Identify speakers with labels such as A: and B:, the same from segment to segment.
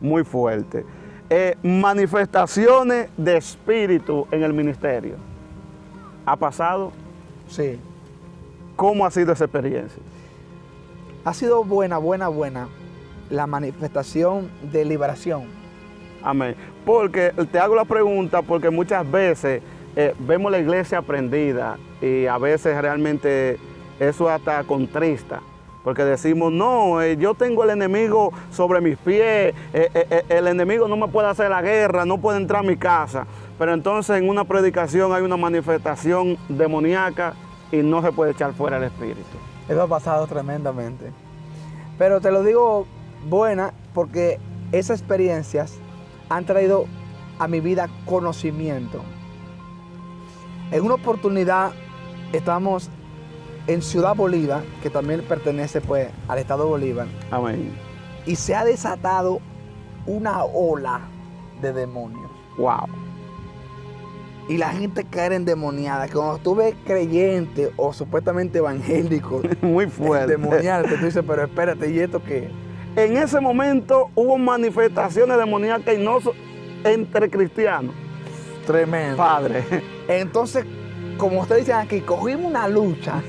A: muy fuerte. Manifestaciones de espíritu en el ministerio. ¿Ha pasado?
B: Sí.
A: ¿Cómo ha sido esa experiencia?
B: Ha sido buena la manifestación de liberación.
A: Amén. Porque te hago la pregunta porque muchas veces vemos la iglesia prendida y a veces realmente eso hasta contrista. Porque decimos, no, yo tengo el enemigo sobre mis pies, el enemigo no me puede hacer la guerra, no puede entrar a mi casa. Pero entonces en una predicación hay una manifestación demoníaca y no se puede echar fuera el espíritu.
B: Eso ha pasado tremendamente. Pero te lo digo buena porque esas experiencias han traído a mi vida conocimiento. En una oportunidad estábamos en Ciudad Bolívar, que también pertenece pues al estado Bolívar.
A: Amén.
B: Y se ha desatado una ola de demonios.
A: Wow.
B: Y la gente cae endemoniada. Que cuando tú ves creyente o supuestamente evangélico,
A: Muy fuerte.
B: endemoniarte, tú dices, pero espérate, ¿y esto qué?
A: En ese momento hubo manifestaciones demoníacas y no entre cristianos.
B: Tremendo.
A: Padre.
B: Entonces, como ustedes dicen aquí, cogimos una lucha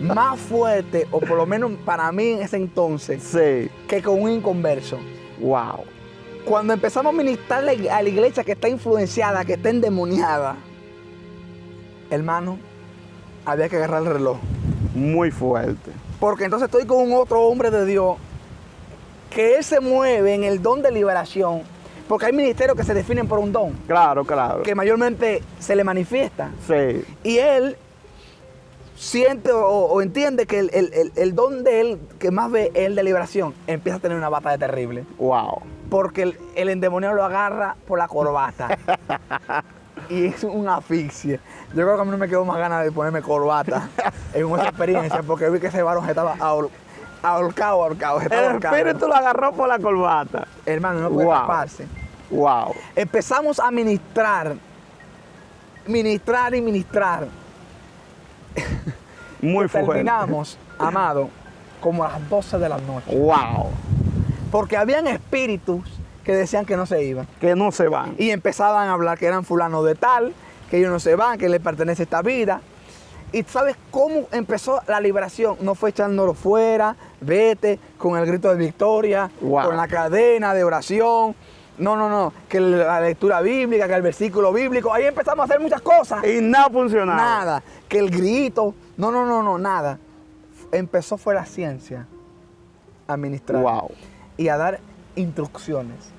B: más fuerte, o por lo menos para mí en ese entonces,
A: Sí.
B: que con un inconverso.
A: Wow.
B: Cuando empezamos a ministrarle a la iglesia que está influenciada, que está endemoniada, hermano, había que agarrar el reloj.
A: Muy fuerte.
B: Porque entonces estoy con un otro hombre de Dios que él se mueve en el don de liberación, porque hay ministerios que se definen por un don,
A: Claro, claro.
B: que mayormente se le manifiesta.
A: Sí.
B: Y él siente o entiende que el don de él, que más ve es el de liberación, empieza a tener una batalla terrible.
A: Wow.
B: Porque el endemoniado lo agarra por la corbata. Y es una asfixia. Yo creo que a mí no me quedó más ganas de ponerme corbata en esa experiencia, porque vi que ese varón estaba ahorcado.
A: El espíritu lo agarró por la corbata.
B: Hermano, no puede
A: Wow.
B: escaparse.
A: Wow.
B: Empezamos a ministrar.
A: Muy fuerte.
B: Terminamos, amado, como a las 12 de la noche.
A: Wow.
B: Porque habían espíritus que decían que no se iban.
A: Que no se van.
B: Y empezaban a hablar que eran fulanos de tal, que ellos no se van, que les pertenece esta vida. ¿Y sabes cómo empezó la liberación? No fue echándolo fuera, vete, con el grito de victoria,
A: Wow.
B: con la cadena de oración. No, que la lectura bíblica, que el versículo bíblico. Ahí empezamos a hacer muchas cosas.
A: Y nada funcionaba.
B: Nada, que el grito. No, nada. Empezó fue la ciencia a ministrar.
A: Wow.
B: Y a dar instrucciones.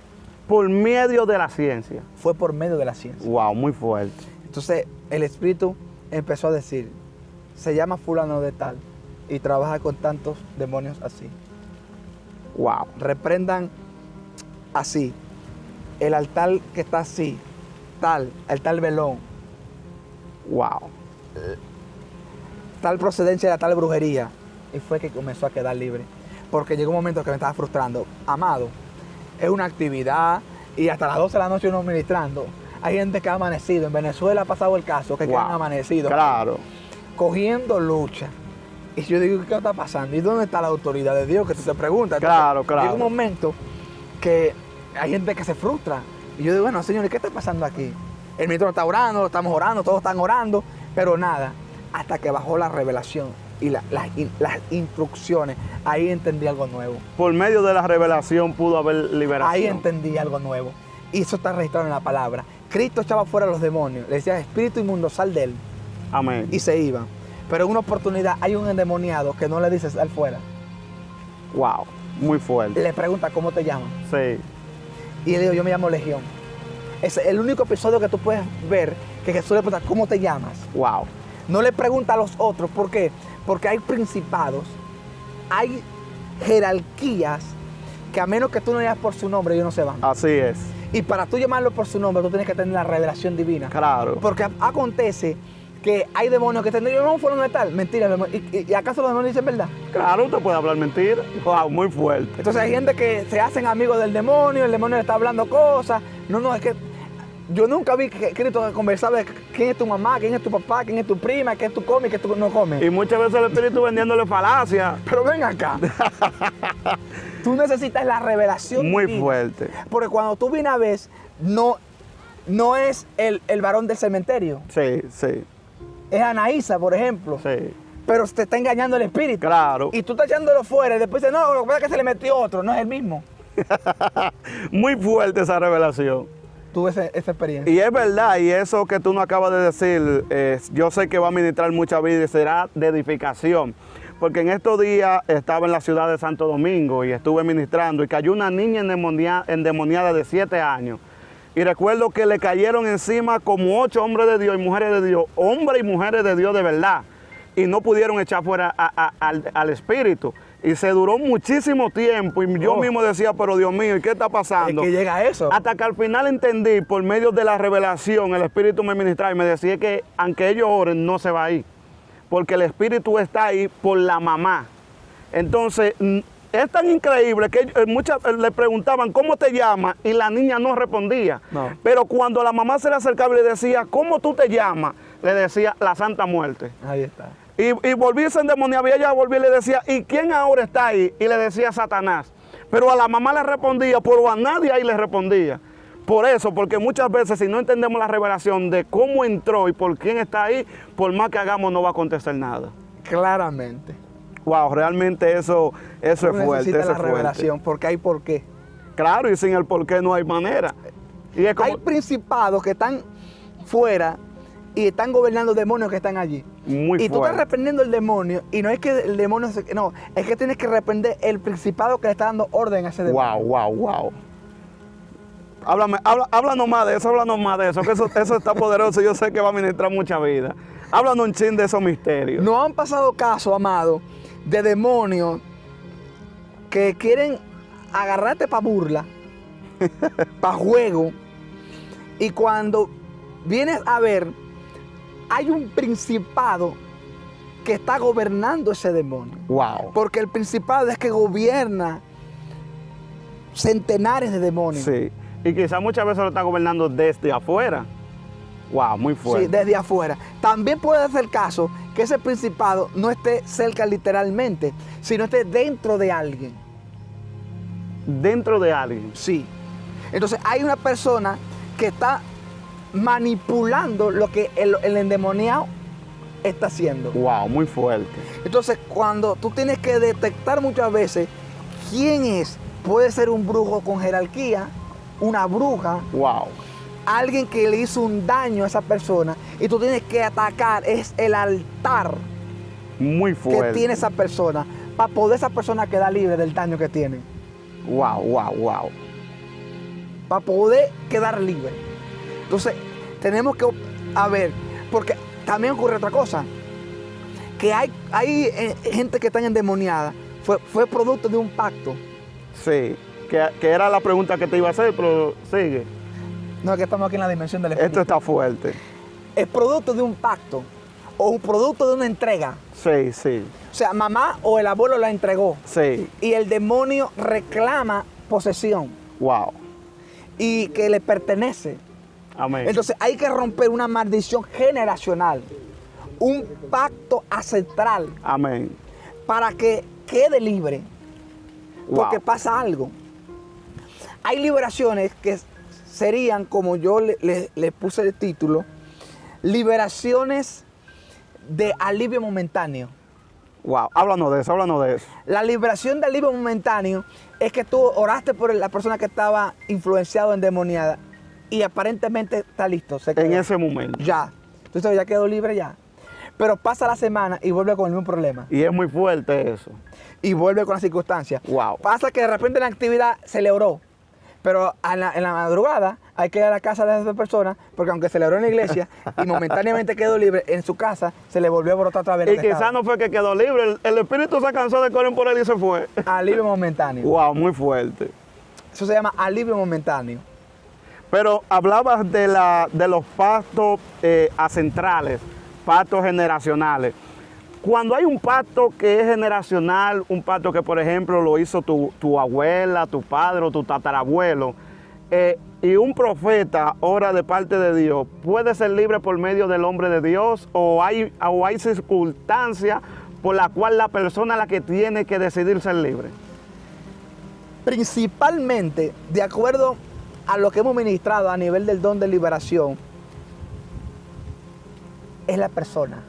A: Por medio de la ciencia.
B: Fue por medio de la ciencia.
A: Wow, muy fuerte.
B: Entonces el Espíritu empezó a decir, se llama fulano de tal y trabaja con tantos demonios así.
A: Wow.
B: Reprendan así. El altar que está así, tal, el tal velón,
A: Wow.
B: tal procedencia de tal brujería. Y fue que comenzó a quedar libre. Porque llegó un momento que me estaba frustrando. Amado, es una actividad y hasta las 12 de la noche uno ministrando. Hay gente que ha amanecido. En Venezuela ha pasado el caso, que
A: Wow.
B: han amanecido.
A: Claro.
B: Cogiendo lucha. Y yo digo, ¿qué está pasando? ¿Y dónde está la autoridad de Dios? Que tú te preguntas.
A: Claro, claro.
B: Llega un momento que hay gente que se frustra. Y yo digo, bueno, señores, ¿qué está pasando aquí? El ministro está orando, estamos orando, todos están orando, pero nada. Hasta que bajó la revelación y las instrucciones, ahí entendí algo nuevo.
A: Por medio de la revelación pudo haber liberación.
B: Ahí entendí algo nuevo. Y eso está registrado en la palabra. Cristo echaba fuera a los demonios. Le decía, espíritu inmundo, sal de él.
A: Amén.
B: Y se iban. Pero en una oportunidad hay un endemoniado que no le dice sal fuera.
A: Wow. Muy fuerte.
B: Le pregunta, ¿cómo te llamas?
A: Sí.
B: Y él dijo, yo me llamo Legión. Es el único episodio que tú puedes ver que Jesús le pregunta, ¿cómo te llamas?
A: Wow.
B: No le pregunta a los otros. ¿Por qué? Porque hay principados, hay jerarquías que a menos que tú no llames por su nombre, ellos no se van.
A: Así es.
B: Y para tú llamarlo por su nombre, tú tienes que tener la revelación divina.
A: Claro.
B: Porque acontece que hay demonios que te dicen, no, fueron de tal. Mentira. ¿Y acaso los demonios dicen verdad?
A: Claro, usted puede hablar mentira. Wow, muy fuerte.
B: Entonces hay gente que se hacen amigos del demonio, el demonio le está hablando cosas. No, es que Yo nunca vi que Cristo conversaba de quién es tu mamá, quién es tu papá, quién es tu prima, qué tú comes, qué tú no comes.
A: Y muchas veces el Espíritu vendiéndole falacia.
B: Pero ven acá. Tú necesitas la revelación
A: Muy
B: divina.
A: fuerte.
B: Porque cuando tú vienes a ver, no es el varón del cementerio.
A: Sí, sí,
B: Es Anaísa, por ejemplo.
A: sí.
B: Pero te está engañando el espíritu.
A: Claro.
B: Y tú estás echándolo fuera y después dices, no, lo que pasa es que se le metió otro, no es el mismo.
A: Muy fuerte esa revelación.
B: Tuve esa experiencia.
A: Y es verdad, y eso que tú nos acabas de decir, yo sé que va a ministrar mucha vida y será de edificación. Porque en estos días estaba en la ciudad de Santo Domingo y estuve ministrando y cayó una niña endemoniada de 7 años. Y recuerdo que le cayeron encima como 8 hombres de Dios y mujeres de Dios, hombres y mujeres de Dios de verdad. Y no pudieron echar fuera al espíritu. Y se duró muchísimo tiempo y yo mismo decía, pero Dios mío, ¿y qué está pasando?
B: Es que llega a eso.
A: Hasta que al final entendí, por medio de la revelación, el espíritu me ministraba y me decía que aunque ellos oren, no se va a ir. Porque el espíritu está ahí por la mamá. Entonces, es tan increíble que muchas le preguntaban, ¿cómo te llamas? Y la niña no respondía.
B: No.
A: Pero cuando la mamá se le acercaba y le decía, ¿cómo tú te llamas? Le decía, la Santa Muerte.
B: Ahí está.
A: Y volviese endemoniada, y ella volvía y le decía, ¿y quién ahora está ahí? Y le decía Satanás. Pero a la mamá le respondía, pero a nadie ahí le respondía. Por eso, porque muchas veces si no entendemos la revelación de cómo entró y por quién está ahí, por más que hagamos no va a acontecer nada.
B: Claramente.
A: Wow, realmente eso es
B: Tú
A: fuerte,
B: necesitas
A: eso
B: la
A: es
B: revelación, porque hay por qué.
A: Claro, y sin el por qué no hay manera. Y es como,
B: Hay principados que están fuera y están gobernando demonios que están allí.
A: muy
B: Y tú estás
A: fuerte.
B: reprendiendo el demonio, y no es que el demonio no, es que tienes que reprender el principado que le está dando orden a ese demonio.
A: Wow. Háblanos más de eso, que eso está poderoso, yo sé que va a ministrar mucha vida. Háblanos un chin de esos misterios.
B: No han pasado casos, amado, de demonios que quieren agarrarte para burla, para juego, y cuando vienes a ver, hay un principado que está gobernando ese demonio.
A: Wow.
B: Porque el principado es que gobierna centenares de demonios.
A: Sí. Y quizás muchas veces lo está gobernando desde afuera. Wow, muy fuerte.
B: Sí, desde afuera. También puede ser caso que ese principado no esté cerca literalmente, sino esté dentro de alguien.
A: Dentro de alguien.
B: Sí. Entonces hay una persona que está manipulando lo que el endemoniado está haciendo.
A: Wow, muy fuerte.
B: Entonces cuando tú tienes que detectar muchas veces quién es, puede ser un brujo con jerarquía, una bruja,
A: Wow.
B: alguien que le hizo un daño a esa persona y tú tienes que atacar, es el altar
A: Muy
B: que
A: fuerte.
B: tiene esa persona para poder esa persona quedar libre del daño que tiene,
A: Wow.
B: para poder quedar libre. Entonces tenemos que, a ver, porque también ocurre otra cosa, que hay gente que está endemoniada, fue producto de un pacto.
A: Sí. Que era la pregunta que te iba a hacer, pero sigue.
B: No, es que estamos aquí en la dimensión del espíritu.
A: Esto está fuerte.
B: Es producto de un pacto o un producto de una entrega.
A: Sí.
B: O sea, mamá o el abuelo la entregó.
A: Sí.
B: Y el demonio reclama posesión
A: Wow.
B: y que le pertenece.
A: Amén.
B: Entonces hay que romper una maldición generacional, un pacto ancestral
A: Amén.
B: para que quede libre. Porque
A: Wow.
B: pasa algo. Hay liberaciones que serían, como yo le puse el título, liberaciones de alivio momentáneo.
A: Wow. Háblanos de eso.
B: La liberación de alivio momentáneo es que tú oraste por la persona que estaba influenciada o endemoniada y aparentemente está listo. Se
A: En
B: quedó.
A: ese momento.
B: Ya. Entonces ya quedó libre ya. Pero pasa la semana y vuelve con el mismo problema.
A: Y es muy fuerte eso.
B: Y vuelve con las circunstancias.
A: Wow.
B: Pasa que de repente la actividad se le oró. Pero en la madrugada hay que ir a la casa de esa persona, porque aunque celebró en la iglesia y momentáneamente quedó libre, en su casa se le volvió a brotar otra vez.
A: Y quizás no fue que quedó libre, el espíritu se cansó de correr por él y se fue.
B: Alivio momentáneo.
A: Wow, muy fuerte.
B: Eso se llama alivio momentáneo.
A: Pero hablabas de los pactos ancestrales, pactos generacionales. Cuando hay un pacto que es generacional, un pacto que por ejemplo lo hizo tu abuela, tu padre o tu tatarabuelo, y un profeta ora de parte de Dios, ¿puede ser libre por medio del hombre de Dios o hay circunstancias por la cual la persona es la que tiene que decidir ser libre?
B: Principalmente, de acuerdo a lo que hemos ministrado a nivel del don de liberación, es la persona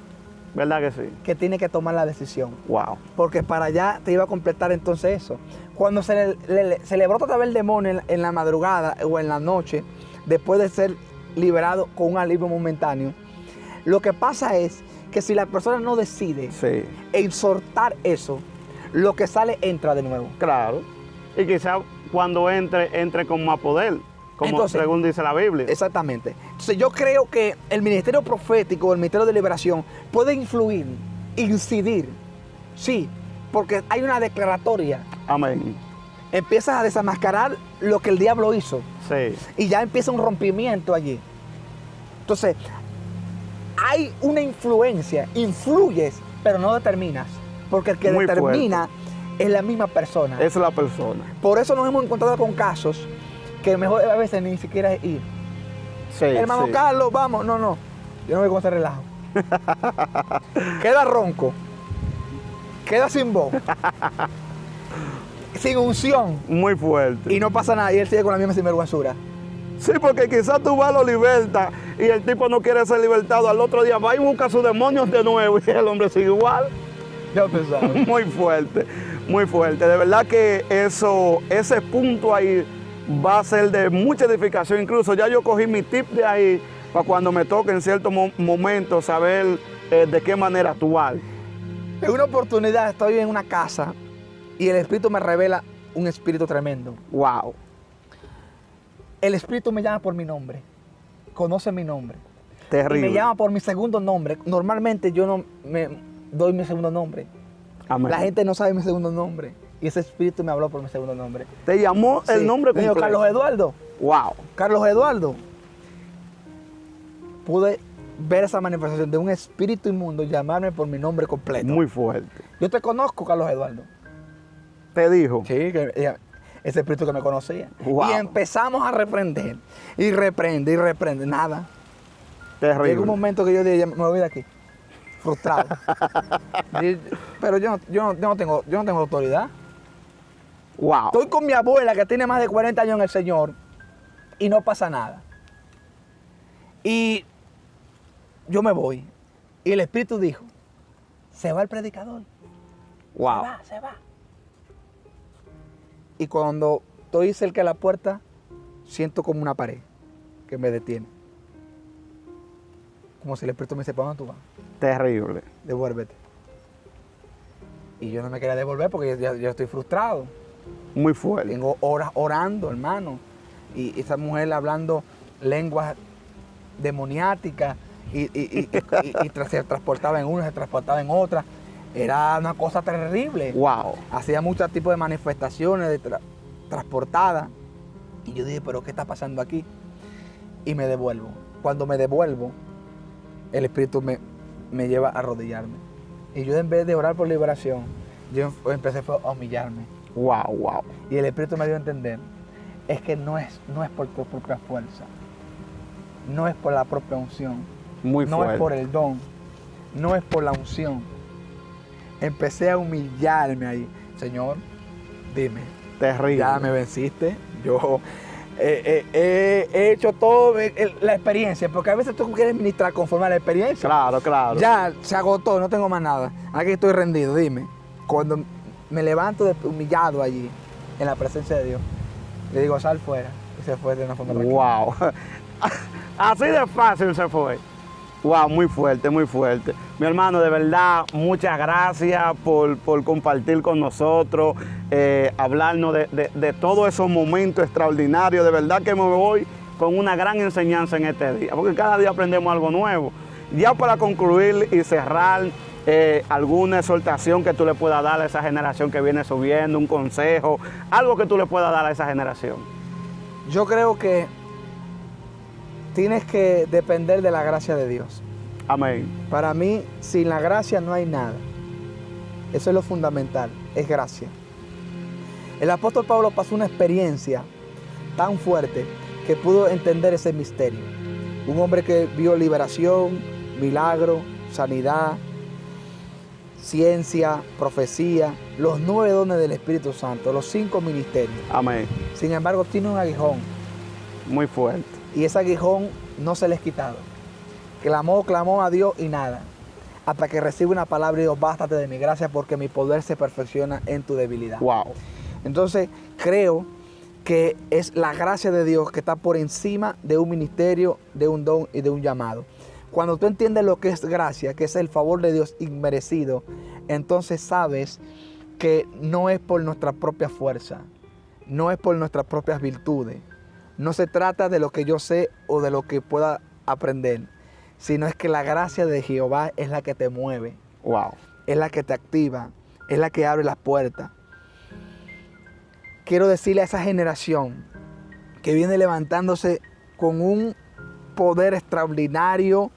A: ¿Verdad que sí?
B: que tiene que tomar la decisión.
A: Wow.
B: Porque para allá te iba a completar entonces eso. Cuando se le brota otra vez el demonio en la madrugada o en la noche, después de ser liberado con un alivio momentáneo, lo que pasa es que si la persona no decide exhortar eso, lo que sale entra de nuevo.
A: Claro. Y quizá cuando entre con más poder, como entonces, según dice la Biblia.
B: Exactamente. Entonces yo creo que el ministerio profético o el ministerio de liberación puede influir, incidir, sí, porque hay una declaratoria.
A: Amén.
B: Empiezas a desenmascarar lo que el diablo hizo.
A: Sí.
B: Y ya empieza un rompimiento allí. Entonces, hay una influencia, influyes, pero no determinas. Porque el que
A: muy
B: determina
A: fuerte
B: es la misma persona.
A: Es la persona.
B: Por eso nos hemos encontrado con casos que mejor a veces ni siquiera ir.
A: Sí,
B: hermano Carlos, vamos. No, yo no voy con ese relajo. Queda ronco. Queda sin voz. Sin unción.
A: Muy fuerte.
B: Y no pasa nada. Y él sigue con la misma sinvergüenzura.
A: Sí, porque quizás tú vas, lo libertas y el tipo no quiere ser libertado. Al otro día va y busca sus demonios de nuevo y el hombre sigue igual.
B: Ya pensaba.
A: Muy fuerte, muy fuerte. De verdad que ese punto ahí va a ser de mucha edificación. Incluso ya yo cogí mi tip de ahí para cuando me toque en ciertos momentos saber de qué manera actuar.
B: En una oportunidad estoy en una casa y el Espíritu me revela un espíritu tremendo.
A: Wow.
B: El Espíritu me llama por mi nombre, conoce mi nombre.
A: Terrible.
B: Y me llama por mi segundo nombre. Normalmente yo no me doy mi segundo nombre.
A: Amén.
B: La gente no sabe mi segundo nombre. Y ese Espíritu me habló por mi segundo nombre.
A: ¿Te llamó el nombre completo?
B: Me dijo Carlos Eduardo.
A: Wow.
B: Carlos Eduardo. Pude ver esa manifestación de un espíritu inmundo llamarme por mi nombre completo.
A: Muy fuerte.
B: Yo te conozco, Carlos Eduardo.
A: ¿Te dijo?
B: Sí, que ese espíritu que me conocía.
A: Wow.
B: Y empezamos a reprender. Y reprende. Nada.
A: Terrible.
B: Llegó un momento que yo dije, me voy de aquí. Frustrado. Pero yo no tengo autoridad.
A: Wow.
B: Estoy con mi abuela que tiene más de 40 años en el Señor y no pasa nada. Y yo me voy. Y el Espíritu dijo, se va el predicador.
A: Wow.
B: Se va. Y cuando estoy cerca de la puerta, siento como una pared que me detiene. Como si el Espíritu me dice, ¿para dónde tú vas?
A: Terrible.
B: Devuélvete. Y yo no me quería devolver porque yo estoy frustrado.
A: Muy fuerte.
B: Tengo horas orando, hermano. Y esa mujer hablando lenguas demoniáticas y se transportaba en una, se transportaba en otra. Era una cosa terrible.
A: Wow.
B: Hacía muchos tipos de manifestaciones transportadas. Y yo dije, ¿pero qué está pasando aquí? Y me devuelvo. Cuando me devuelvo, el Espíritu me lleva a arrodillarme. Y yo en vez de orar por liberación, yo empecé a humillarme.
A: Wow.
B: Y el Espíritu me dio a entender, es que no es por tu propia fuerza, no es por la propia unción,
A: Muy
B: no
A: fuerte.
B: es por el don, no es por la unción. Empecé a humillarme ahí. Señor, dime,
A: Terrible.
B: ya me venciste, yo he hecho todo la experiencia, porque a veces tú quieres ministrar conforme a la experiencia.
A: Claro.
B: Ya se agotó, no tengo más nada. Aquí estoy rendido, dime. Cuando me levanto humillado allí, en la presencia de Dios, le digo, sal fuera. Y se fue de una forma tranquila.
A: Wow. Así de fácil se fue. Wow, muy fuerte. Mi hermano, de verdad, muchas gracias por compartir con nosotros, hablarnos de todos esos momentos extraordinarios. De verdad que me voy con una gran enseñanza en este día, porque cada día aprendemos algo nuevo. Ya para concluir y cerrar, alguna exhortación que tú le puedas dar a esa generación que viene subiendo, un consejo, algo que tú le puedas dar a esa generación.
B: Yo creo que tienes que depender de la gracia de Dios.
A: Amén.
B: Para mí, sin la gracia no hay nada. Eso es lo fundamental, es gracia. El apóstol Pablo pasó una experiencia tan fuerte que pudo entender ese misterio. Un hombre que vio liberación, milagro, sanidad, ciencia, profecía, los 9 dones del Espíritu Santo, los 5 ministerios.
A: Amén.
B: Sin embargo, tiene un aguijón.
A: Muy fuerte.
B: Y ese aguijón no se le es quitado. Clamó a Dios y nada. Hasta que recibe una palabra y dijo, bástate de mi gracia porque mi poder se perfecciona en tu debilidad.
A: Wow.
B: Entonces, creo que es la gracia de Dios que está por encima de un ministerio, de un don y de un llamado. Cuando tú entiendes lo que es gracia, que es el favor de Dios inmerecido, entonces sabes que no es por nuestra propia fuerza, no es por nuestras propias virtudes. No se trata de lo que yo sé o de lo que pueda aprender, sino es que la gracia de Jehová es la que te mueve,
A: Wow.
B: es la que te activa, es la que abre las puertas. Quiero decirle a esa generación que viene levantándose con un poder extraordinario,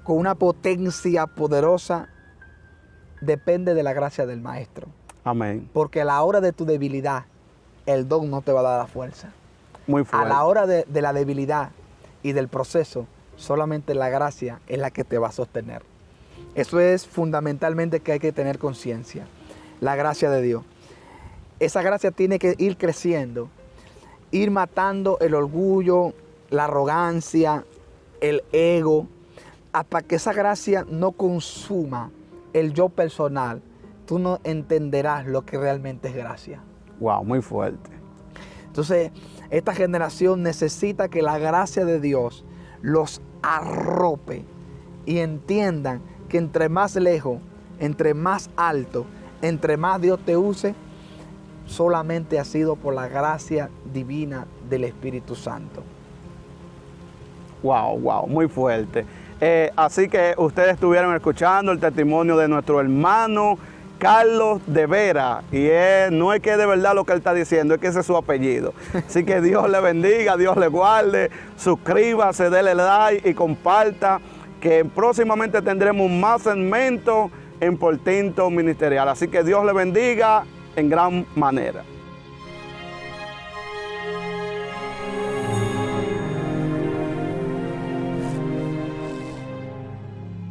B: con una potencia poderosa, depende de la gracia del Maestro.
A: Amén.
B: Porque a la hora de tu debilidad, el don no te va a dar la fuerza.
A: Muy fuerte.
B: A la hora de la debilidad y del proceso, solamente la gracia es la que te va a sostener. Eso es fundamentalmente que hay que tener conciencia. La gracia de Dios. Esa gracia tiene que ir creciendo, ir matando el orgullo, la arrogancia, el ego, hasta que esa gracia no consuma el yo personal. Tú no entenderás lo que realmente es gracia.
A: Wow, muy fuerte.
B: Entonces, esta generación necesita que la gracia de Dios los arrope y entiendan que entre más lejos, entre más alto, entre más Dios te use, solamente ha sido por la gracia divina del Espíritu Santo.
A: Wow, wow, muy fuerte. Así que ustedes estuvieron escuchando el testimonio de nuestro hermano Carlos de Vera. Y no es que de verdad lo que él está diciendo, es que ese es su apellido. Así que Dios le bendiga, Dios le guarde. Suscríbase, déle like y comparta, que próximamente tendremos más segmentos en Por Tinto Ministerial. Así que Dios le bendiga en gran manera.